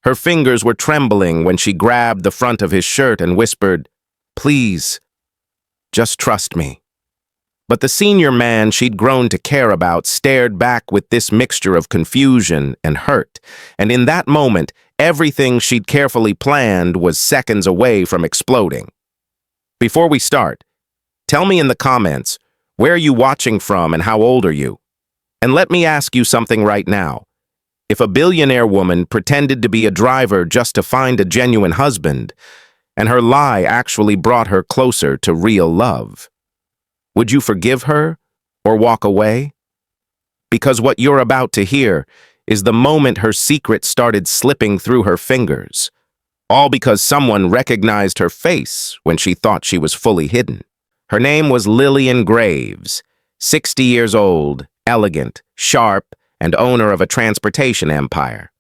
Her fingers were trembling when she grabbed the front of his shirt and whispered, "Please, just trust me." But the senior man she'd grown to care about stared back with this mixture of confusion and hurt, and in that moment, everything she'd carefully planned was seconds away from exploding. Before we start, tell me in the comments, where are you watching from and how old are you? And let me ask you something right now. If a billionaire woman pretended to be a driver just to find a genuine husband, and her lie actually brought her closer to real love, would you forgive her or walk away? Because what you're about to hear is the moment her secret started slipping through her fingers, all because someone recognized her face when she thought she was fully hidden. Her name was Lillian Graves, 60 years old, elegant, sharp, and owner of a transportation empire.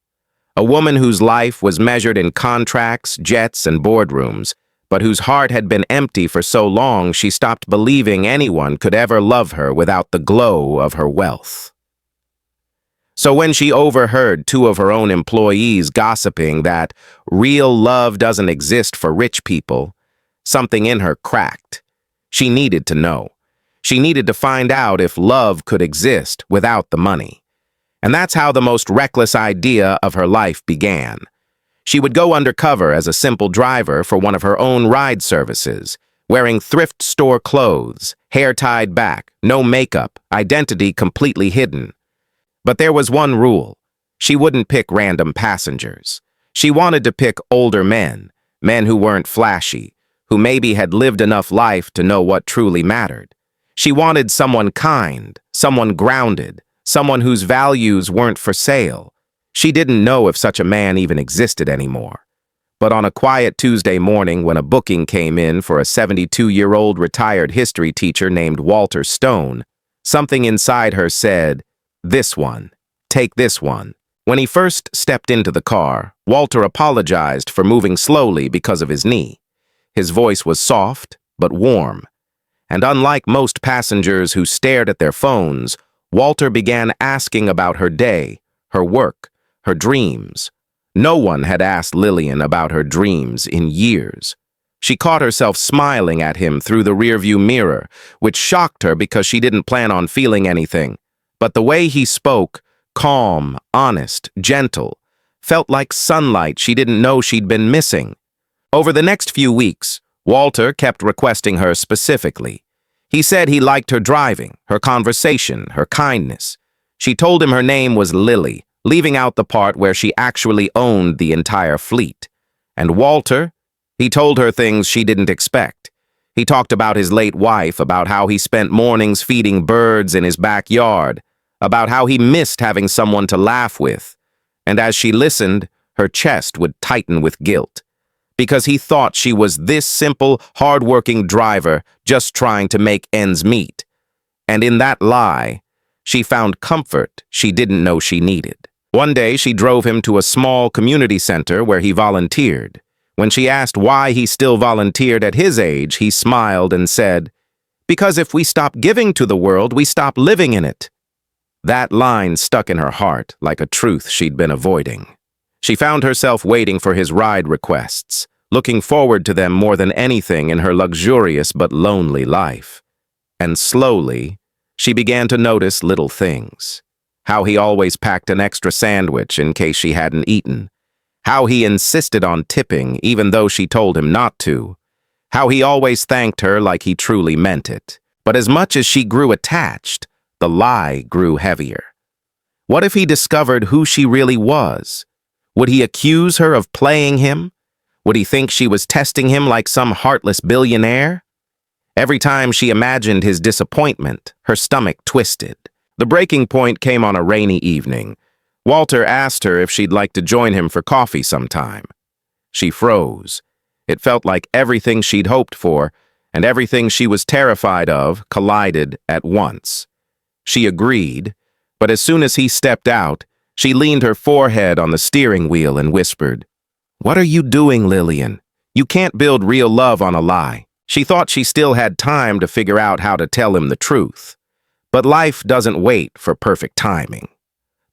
A woman whose life was measured in contracts, jets, and boardrooms, but whose heart had been empty for so long she stopped believing anyone could ever love her without the glow of her wealth. So when she overheard two of her own employees gossiping that real love doesn't exist for rich people, something in her cracked. She needed to know. She needed to find out if love could exist without the money. And that's how the most reckless idea of her life began. She would go undercover as a simple driver for one of her own ride services, wearing thrift store clothes, hair tied back, no makeup, identity completely hidden. But there was one rule. She wouldn't pick random passengers. She wanted to pick older men who weren't flashy, who maybe had lived enough life to know what truly mattered. She wanted someone kind, someone grounded, someone whose values weren't for sale. She didn't know if such a man even existed anymore. But on a quiet Tuesday morning when a booking came in for a 72-year-old retired history teacher named Walter Stone, something inside her said, "This one. Take this one." When he first stepped into the car, Walter apologized for moving slowly because of his knee. His voice was soft, but warm. And unlike most passengers who stared at their phones, Walter began asking about her day, her work, her dreams. No one had asked Lillian about her dreams in years. She caught herself smiling at him through the rearview mirror, which shocked her because she didn't plan on feeling anything. But the way he spoke, calm, honest, gentle, felt like sunlight she didn't know she'd been missing. Over the next few weeks, Walter kept requesting her specifically. He said he liked her driving, her conversation, her kindness. She told him her name was Lily, leaving out the part where she actually owned the entire fleet. And Walter, he told her things she didn't expect. He talked about his late wife, about how he spent mornings feeding birds in his backyard, about how he missed having someone to laugh with. And as she listened, her chest would tighten with guilt, because he thought she was this simple, hard-working driver just trying to make ends meet. And in that lie, she found comfort she didn't know she needed. One day, she drove him to a small community center where he volunteered. When she asked why he still volunteered at his age, he smiled and said, "Because if we stop giving to the world, we stop living in it." That line stuck in her heart like a truth she'd been avoiding. She found herself waiting for his ride requests, looking forward to them more than anything in her luxurious but lonely life. And slowly, she began to notice little things. How he always packed an extra sandwich in case she hadn't eaten. How he insisted on tipping even though she told him not to. How he always thanked her like he truly meant it. But as much as she grew attached, the lie grew heavier. What if he discovered who she really was? Would he accuse her of playing him? Would he think she was testing him like some heartless billionaire? Every time she imagined his disappointment, her stomach twisted. The breaking point came on a rainy evening. Walter asked her if she'd like to join him for coffee sometime. She froze. It felt like everything she'd hoped for and everything she was terrified of collided at once. She agreed, but as soon as he stepped out, she leaned her forehead on the steering wheel and whispered, "What are you doing, Lillian? You can't build real love on a lie." She thought she still had time to figure out how to tell him the truth. But life doesn't wait for perfect timing.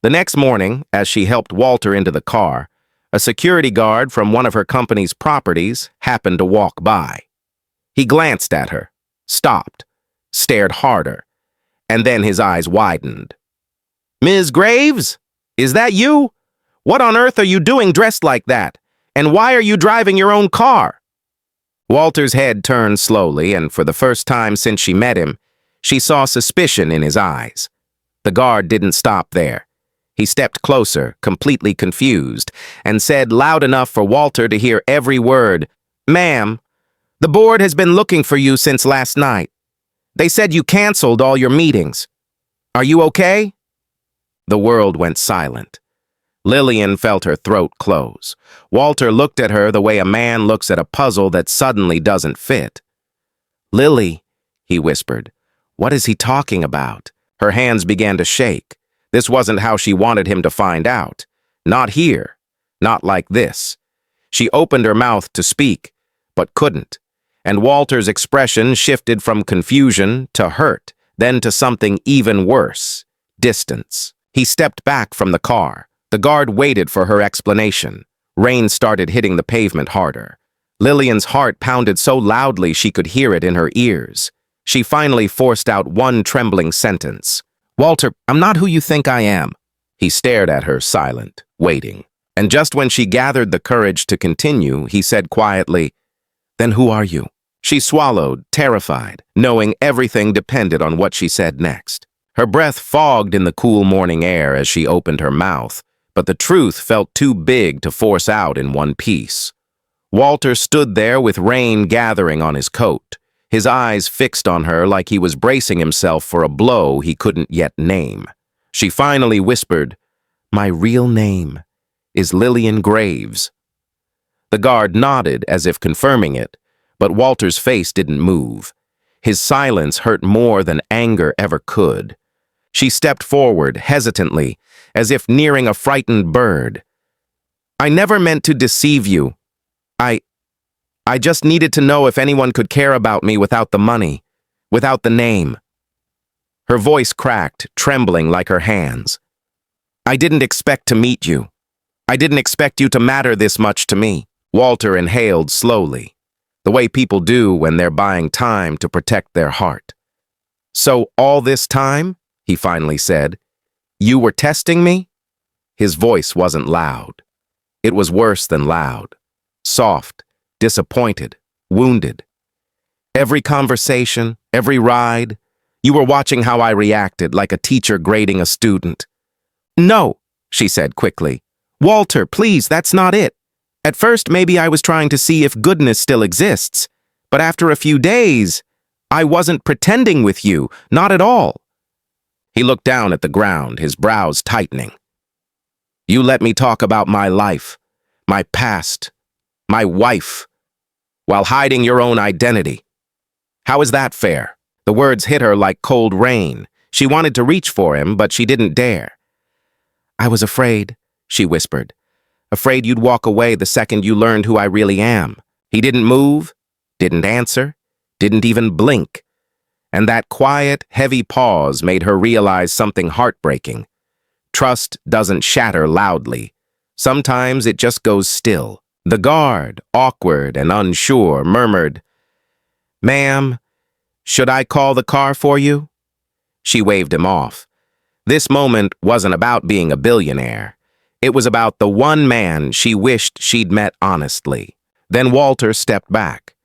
The next morning, as she helped Walter into the car, A security guard from one of her company's properties happened to walk by. He glanced at her, stopped, stared harder, and then his eyes widened. "Ms. Graves? Is that you? What on earth are you doing dressed like that? And why are you driving your own car?" Walter's head turned slowly, and for the first time since she met him, she saw suspicion in his eyes. The guard didn't stop there. He stepped closer, completely confused, and said loud enough for Walter to hear every word, "Ma'am, the board has been looking for you since last night. They said you canceled all your meetings. Are you okay?" The world went silent. Lillian felt her throat close. Walter looked at her the way a man looks at a puzzle that suddenly doesn't fit. "Lily," he whispered, "what is he talking about?" Her hands began to shake. This wasn't how she wanted him to find out. Not here. Not like this. She opened her mouth to speak, but couldn't. And Walter's expression shifted from confusion to hurt, then to something even worse, distance. He stepped back from the car. The guard waited for her explanation. Rain started hitting the pavement harder. Lillian's heart pounded so loudly she could hear it in her ears. She finally forced out one trembling sentence. "Walter, I'm not who you think I am." He stared at her, silent, waiting. And just when she gathered the courage to continue, he said quietly, "Then who are you?" She swallowed, terrified, knowing everything depended on what she said next. Her breath fogged in the cool morning air as she opened her mouth, but the truth felt too big to force out in one piece. Walter stood there with rain gathering on his coat, his eyes fixed on her like he was bracing himself for a blow he couldn't yet name. She finally whispered, "My real name is Lillian Graves." The guard nodded as if confirming it, but Walter's face didn't move. His silence hurt more than anger ever could. She stepped forward, hesitantly, as if nearing a frightened bird. "I never meant to deceive you. I just needed to know if anyone could care about me without the money, without the name." Her voice cracked, trembling like her hands. "I didn't expect to meet you. I didn't expect you to matter this much to me." Walter inhaled slowly, the way people do when they're buying time to protect their heart. "So all this time," he finally said, "you were testing me?" His voice wasn't loud. It was worse than loud. Soft, disappointed, wounded. "Every conversation, every ride, you were watching how I reacted, like a teacher grading a student." "No," she said quickly. "Walter, please, that's not it. At first, maybe I was trying to see if goodness still exists. But after a few days, I wasn't pretending with you, not at all." He looked down at the ground, his brows tightening. "You let me talk about my life, my past, my wife, while hiding your own identity. How is that fair?" The words hit her like cold rain. She wanted to reach for him, but she didn't dare. "I was afraid," she whispered. "Afraid you'd walk away the second you learned who I really am." He didn't move, didn't answer, didn't even blink. And that quiet, heavy pause made her realize something heartbreaking. Trust doesn't shatter loudly. Sometimes it just goes still. The guard, awkward and unsure, murmured, "Ma'am, should I call the car for you?" She waved him off. This moment wasn't about being a billionaire. It was about the one man she wished she'd met honestly. Then Walter stepped back.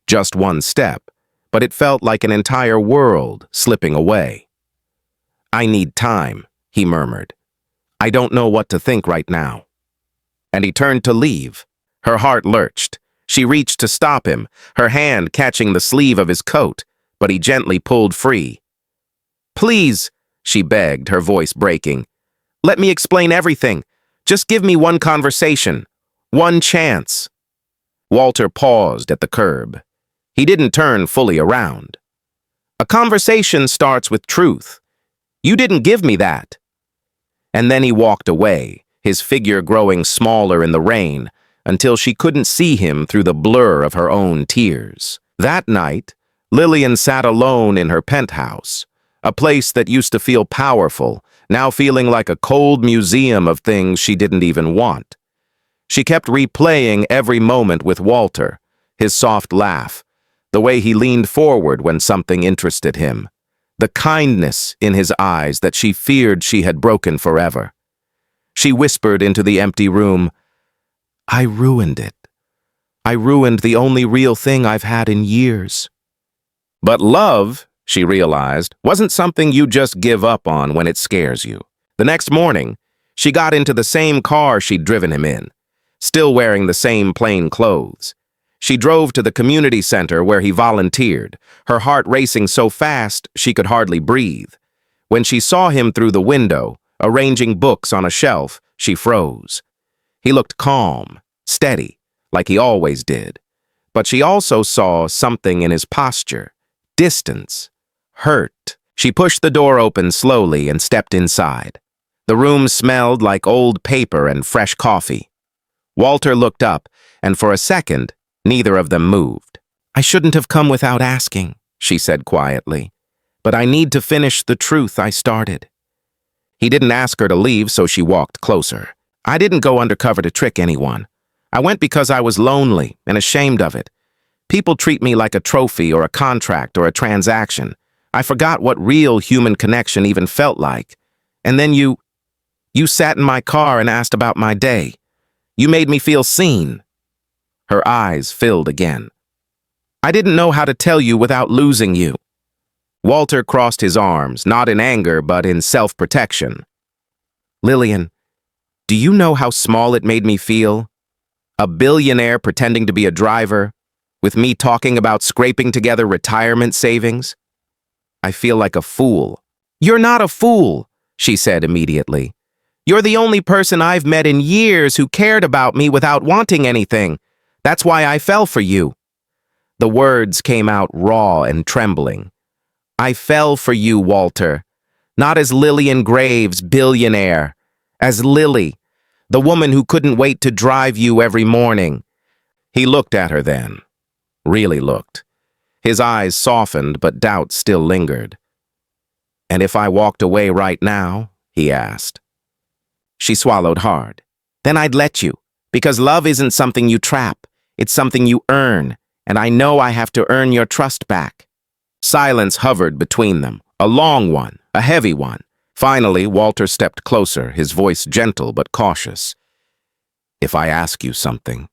Just one step, but it felt like an entire world slipping away. "I need time," he murmured. "I don't know what to think right now." And he turned to leave. Her heart lurched. She reached to stop him, her hand catching the sleeve of his coat, but he gently pulled free. "Please," she begged, her voice breaking. "Let me explain everything. Just give me one conversation. One chance." Walter paused at the curb. He didn't turn fully around. "A conversation starts with truth. You didn't give me that." And then he walked away, his figure growing smaller in the rain, until she couldn't see him through the blur of her own tears. That night, Lillian sat alone in her penthouse, a place that used to feel powerful, now feeling like a cold museum of things she didn't even want. She kept replaying every moment with Walter, his soft laugh, the way he leaned forward when something interested him, the kindness in his eyes that she feared she had broken forever. She whispered into the empty room, "I ruined it. I ruined the only real thing I've had in years." But love, she realized, wasn't something you just give up on when it scares you. The next morning, she got into the same car she'd driven him in, still wearing the same plain clothes. She drove to the community center where he volunteered, her heart racing so fast she could hardly breathe. When she saw him through the window, arranging books on a shelf, she froze. He looked calm, steady, like he always did. But she also saw something in his posture, distance, hurt. She pushed the door open slowly and stepped inside. The room smelled like old paper and fresh coffee. Walter looked up, and for a second, neither of them moved. "I shouldn't have come without asking," she said quietly, "but I need to finish the truth I started." He didn't ask her to leave, so she walked closer. "I didn't go undercover to trick anyone. I went because I was lonely and ashamed of it. People treat me like a trophy or a contract or a transaction. I forgot what real human connection even felt like. And then you sat in my car and asked about my day. You made me feel seen." Her eyes filled again. "I didn't know how to tell you without losing you." Walter crossed his arms, not in anger, but in self-protection. "Lillian, do you know how small it made me feel? A billionaire pretending to be a driver, with me talking about scraping together retirement savings? I feel like a fool." "You're not a fool," she said immediately. "You're the only person I've met in years who cared about me without wanting anything. That's why I fell for you." The words came out raw and trembling. "I fell for you, Walter. Not as Lillian Graves, billionaire. As Lily, the woman who couldn't wait to drive you every morning." He looked at her then. Really looked. His eyes softened, but doubt still lingered. "And if I walked away right now?" he asked. She swallowed hard. "Then I'd let you, because love isn't something you trap. It's something you earn, and I know I have to earn your trust back." Silence hovered between them, a long one, a heavy one. Finally, Walter stepped closer, his voice gentle but cautious. "If I ask you something,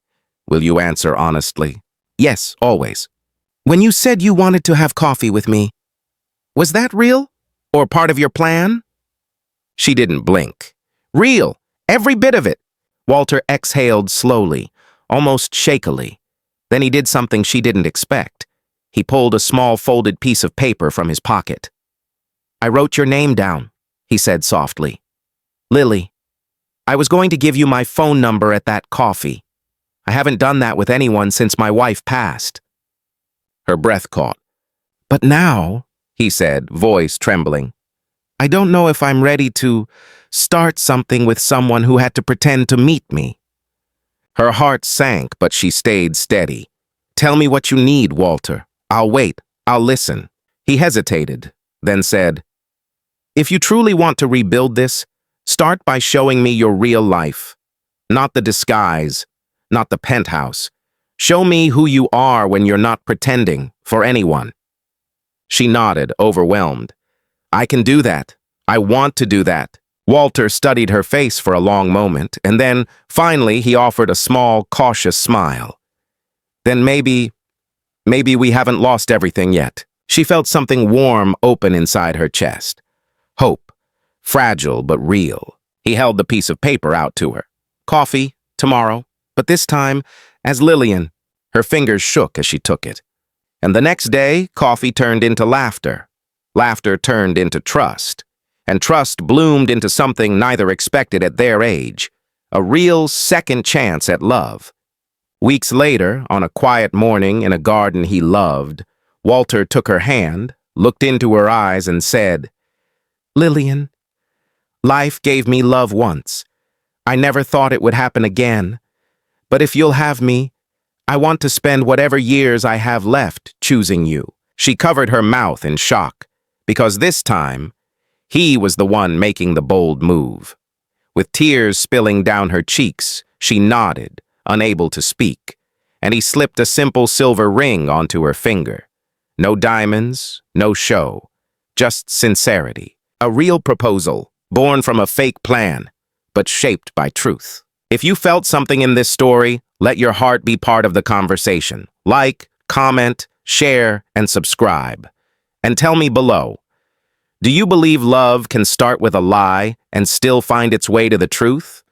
will you answer honestly?" "Yes, always." "When you said you wanted to have coffee with me, was that real? Or part of your plan?" She didn't blink. "Real, every bit of it." Walter exhaled slowly, almost shakily. Then he did something she didn't expect. He pulled a small folded piece of paper from his pocket. "I wrote your name down," he said softly. "Lily. I was going to give you my phone number at that coffee. I haven't done that with anyone since my wife passed." Her breath caught. "But now," he said, voice trembling, "I don't know if I'm ready to start something with someone who had to pretend to meet me." Her heart sank, but she stayed steady. "Tell me what you need, Walter. I'll wait. I'll listen." He hesitated, then said, "If you truly want to rebuild this, start by showing me your real life. Not the disguise, not the penthouse. Show me who you are when you're not pretending for anyone." She nodded, overwhelmed. "I can do that. I want to do that." Walter studied her face for a long moment, and then, finally, he offered a small, cautious smile. "Then maybe we haven't lost everything yet." She felt something warm open inside her chest. Hope. Fragile but real. He held the piece of paper out to her. "Coffee, tomorrow, but this time, as Lillian." Her fingers shook as she took it. And the next day, coffee turned into laughter. Laughter turned into trust. And trust bloomed into something neither expected at their age. A real second chance at love. Weeks later, on a quiet morning in a garden he loved, Walter took her hand, looked into her eyes, and said, "Lillian, life gave me love once. I never thought it would happen again. But if you'll have me, I want to spend whatever years I have left choosing you." She covered her mouth in shock, because this time, he was the one making the bold move. With tears spilling down her cheeks, she nodded, unable to speak, and he slipped a simple silver ring onto her finger. No diamonds, no show, just sincerity. A real proposal, born from a fake plan, but shaped by truth. If you felt something in this story, let your heart be part of the conversation. Like, comment, share, and subscribe. And tell me below, do you believe love can start with a lie and still find its way to the truth?